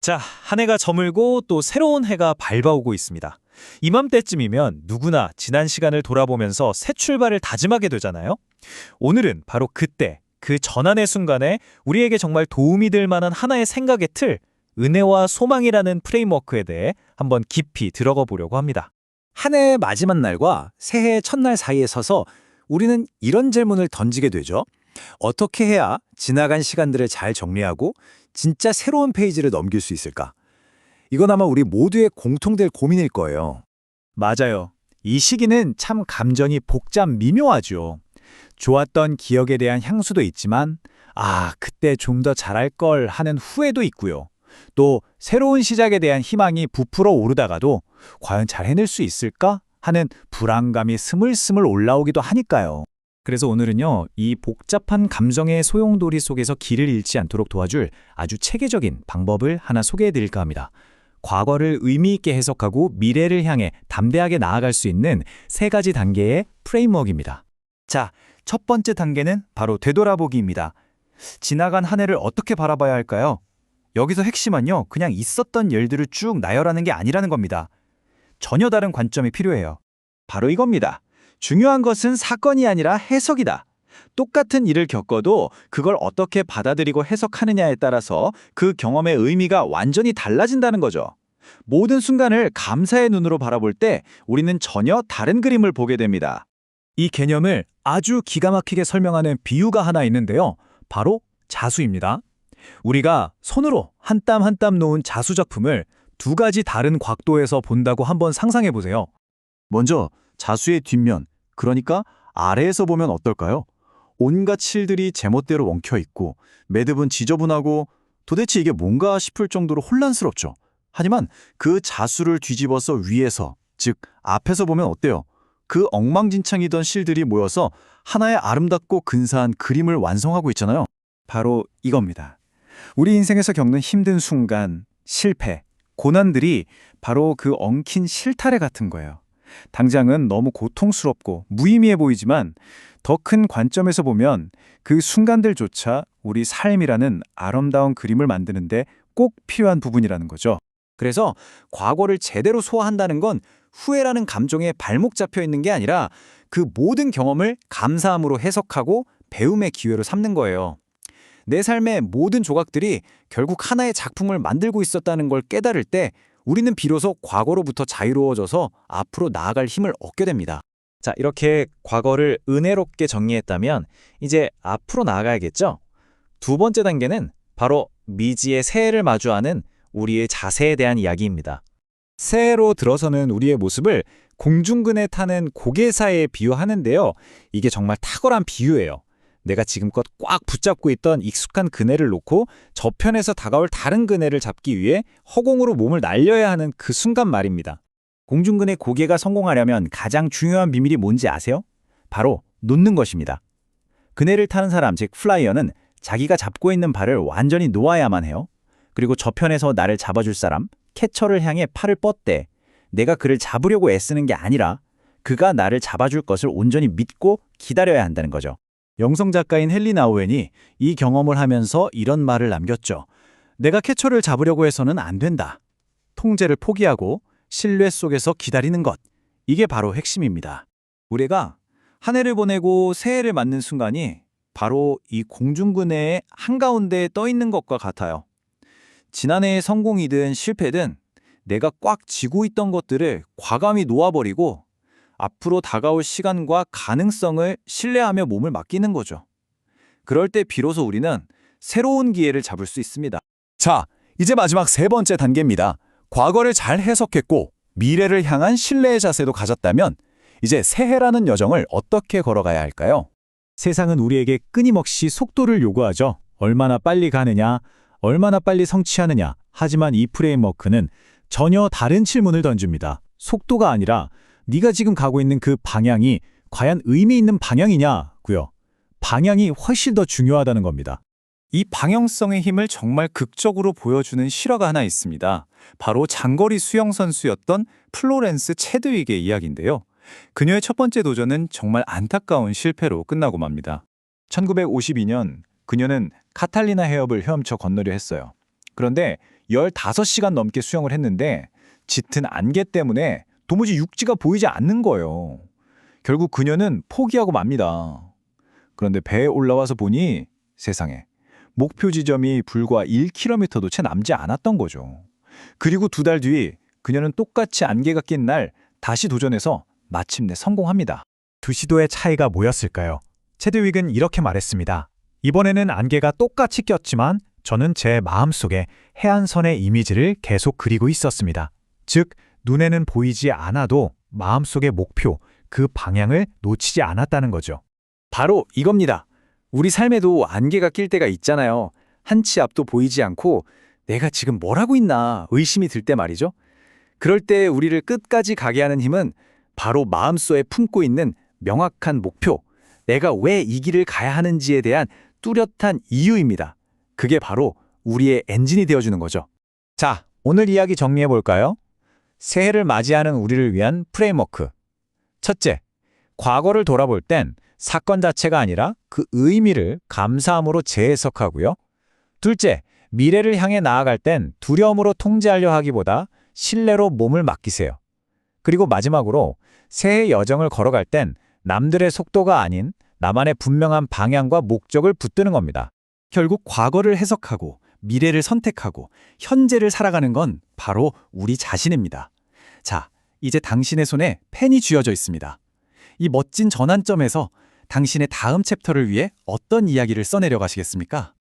자, 한 해가 저물고 또 새로운 해가 밝아오고 있습니다. 이맘때쯤이면 누구나 지난 시간을 돌아보면서 새 출발을 다짐하게 되잖아요. 오늘은 바로 그때, 그 전환의 순간에 우리에게 정말 도움이 될 만한 하나의 생각의 틀, 은혜와 소망이라는 프레임워크에 대해 한번 깊이 들어가 보려고 합니다. 한 해의 마지막 날과 새해의 첫날 사이에 서서 우리는 이런 질문을 던지게 되죠. 어떻게 해야 지나간 시간들을 잘 정리하고 진짜 새로운 페이지를 넘길 수 있을까? 이건 아마 우리 모두의 공통될 고민일 거예요. 맞아요. 이 시기는 참 감정이 복잡 미묘하죠. 좋았던 기억에 대한 향수도 있지만, 그때 좀 더 잘할 걸 하는 후회도 있고요. 또 새로운 시작에 대한 희망이 부풀어 오르다가도 과연 잘 해낼 수 있을까 하는 불안감이 스물스물 올라오기도 하니까요. 그래서 오늘은요, 이 복잡한 감정의 소용돌이 속에서 길을 잃지 않도록 도와줄 아주 체계적인 방법을 하나 소개해 드릴까 합니다. 과거를 의미 있게 해석하고 미래를 향해 담대하게 나아갈 수 있는 세 가지 단계의 프레임워크입니다. 자, 첫 번째 단계는 바로 되돌아보기입니다. 지나간 한 해를 어떻게 바라봐야 할까요? 여기서 핵심은요, 그냥 있었던 일들을 쭉 나열하는 게 아니라는 겁니다. 전혀 다른 관점이 필요해요. 바로 이겁니다. 중요한 것은 사건이 아니라 해석이다. 똑같은 일을 겪어도 그걸 어떻게 받아들이고 해석하느냐에 따라서 그 경험의 의미가 완전히 달라진다는 거죠. 모든 순간을 감사의 눈으로 바라볼 때 우리는 전혀 다른 그림을 보게 됩니다. 이 개념을 아주 기가 막히게 설명하는 비유가 하나 있는데요. 바로 자수입니다. 우리가 손으로 한 땀 한 땀 놓은 자수 작품을 두 가지 다른 각도에서 본다고 한번 상상해 보세요. 먼저 자수의 뒷면, 그러니까 아래에서 보면 어떨까요? 온갖 실들이 제멋대로 엉켜 있고 매듭은 지저분하고 도대체 이게 뭔가 싶을 정도로 혼란스럽죠. 하지만 그 자수를 뒤집어서 위에서, 즉 앞에서 보면 어때요? 그 엉망진창이던 실들이 모여서 하나의 아름답고 근사한 그림을 완성하고 있잖아요. 바로 이겁니다. 우리 인생에서 겪는 힘든 순간, 실패, 고난들이 바로 그 엉킨 실타래 같은 거예요. 당장은 너무 고통스럽고 무의미해 보이지만 더 큰 관점에서 보면 그 순간들조차 우리 삶이라는 아름다운 그림을 만드는데 꼭 필요한 부분이라는 거죠. 그래서 과거를 제대로 소화한다는 건 후회라는 감정에 발목 잡혀 있는 게 아니라 그 모든 경험을 감사함으로 해석하고 배움의 기회로 삼는 거예요. 내 삶의 모든 조각들이 결국 하나의 작품을 만들고 있었다는 걸 깨달을 때 우리는 비로소 과거로부터 자유로워져서 앞으로 나아갈 힘을 얻게 됩니다. 자, 이렇게 과거를 은혜롭게 정리했다면 이제 앞으로 나아가야겠죠? 두 번째 단계는 바로 미지의 새해를 마주하는 우리의 자세에 대한 이야기입니다. 새해로 들어서는 우리의 모습을 공중근에 타는 고개사에 비유하는데요. 이게 정말 탁월한 비유예요. 내가 지금껏 꽉 붙잡고 있던 익숙한 그네를 놓고 저편에서 다가올 다른 그네를 잡기 위해 허공으로 몸을 날려야 하는 그 순간 말입니다. 공중근의 고개가 성공하려면 가장 중요한 비밀이 뭔지 아세요? 바로 놓는 것입니다. 그네를 타는 사람, 즉 플라이어는 자기가 잡고 있는 발을 완전히 놓아야만 해요. 그리고 저편에서 나를 잡아줄 사람, 캐쳐를 향해 팔을 뻗대 내가 그를 잡으려고 애쓰는 게 아니라 그가 나를 잡아줄 것을 온전히 믿고 기다려야 한다는 거죠. 영성 작가인 헨리 나우엔이 이 경험을 하면서 이런 말을 남겼죠. 내가 캐쳐를 잡으려고 해서는 안 된다. 통제를 포기하고 신뢰 속에서 기다리는 것. 이게 바로 핵심입니다. 우리가 한 해를 보내고 새해를 맞는 순간이 바로 이 공중근해의 한가운데에 떠 있는 것과 같아요. 지난해의 성공이든 실패든 내가 꽉 쥐고 있던 것들을 과감히 놓아버리고 앞으로 다가올 시간과 가능성을 신뢰하며 몸을 맡기는 거죠. 그럴 때 비로소 우리는 새로운 기회를 잡을 수 있습니다. 자, 이제 마지막 세 번째 단계입니다. 과거를 잘 해석했고 미래를 향한 신뢰의 자세도 가졌다면 이제 새해라는 여정을 어떻게 걸어가야 할까요? 세상은 우리에게 끊임없이 속도를 요구하죠. 얼마나 빨리 가느냐, 얼마나 빨리 성취하느냐. 하지만 이 프레임워크는 전혀 다른 질문을 던집니다. 속도가 아니라 네가 지금 가고 있는 그 방향이 과연 의미 있는 방향이냐고요. 방향이 훨씬 더 중요하다는 겁니다. 이 방향성의 힘을 정말 극적으로 보여주는 실화가 하나 있습니다. 바로 장거리 수영 선수였던 플로렌스 체드윅의 이야기인데요. 그녀의 첫 번째 도전은 정말 안타까운 실패로 끝나고 맙니다. 1952년 그녀는 카탈리나 해협을 헤엄쳐 건너려 했어요. 그런데 15시간 넘게 수영을 했는데 짙은 안개 때문에 도무지 육지가 보이지 않는 거예요. 결국 그녀는 포기하고 맙니다. 그런데 배에 올라와서 보니 세상에 목표 지점이 불과 1km도 채 남지 않았던 거죠. 그리고 2달 뒤 그녀는 똑같이 안개가 낀 날 다시 도전해서 마침내 성공합니다. 두 시도의 차이가 뭐였을까요? 체드윅은 이렇게 말했습니다. 이번에는 안개가 똑같이 꼈지만 저는 제 마음속에 해안선의 이미지를 계속 그리고 있었습니다. 즉, 눈에는 보이지 않아도 마음속의 목표, 그 방향을 놓치지 않았다는 거죠. 바로 이겁니다. 우리 삶에도 안개가 낄 때가 있잖아요. 한 치 앞도 보이지 않고 내가 지금 뭘 하고 있나 의심이 들 때 말이죠. 그럴 때 우리를 끝까지 가게 하는 힘은 바로 마음속에 품고 있는 명확한 목표, 내가 왜 이 길을 가야 하는지에 대한 뚜렷한 이유입니다. 그게 바로 우리의 엔진이 되어주는 거죠. 자, 오늘 이야기 정리해 볼까요? 새해를 맞이하는 우리를 위한 프레임워크. 첫째, 과거를 돌아볼 땐 사건 자체가 아니라 그 의미를 감사함으로 재해석하고요. 둘째, 미래를 향해 나아갈 땐 두려움으로 통제하려 하기보다 신뢰로 몸을 맡기세요. 그리고 마지막으로 새해 여정을 걸어갈 땐 남들의 속도가 아닌 나만의 분명한 방향과 목적을 붙드는 겁니다. 결국 과거를 해석하고 미래를 선택하고 현재를 살아가는 건 바로 우리 자신입니다. 자, 이제 당신의 손에 펜이 쥐어져 있습니다. 이 멋진 전환점에서 당신의 다음 챕터를 위해 어떤 이야기를 써내려 가시겠습니까?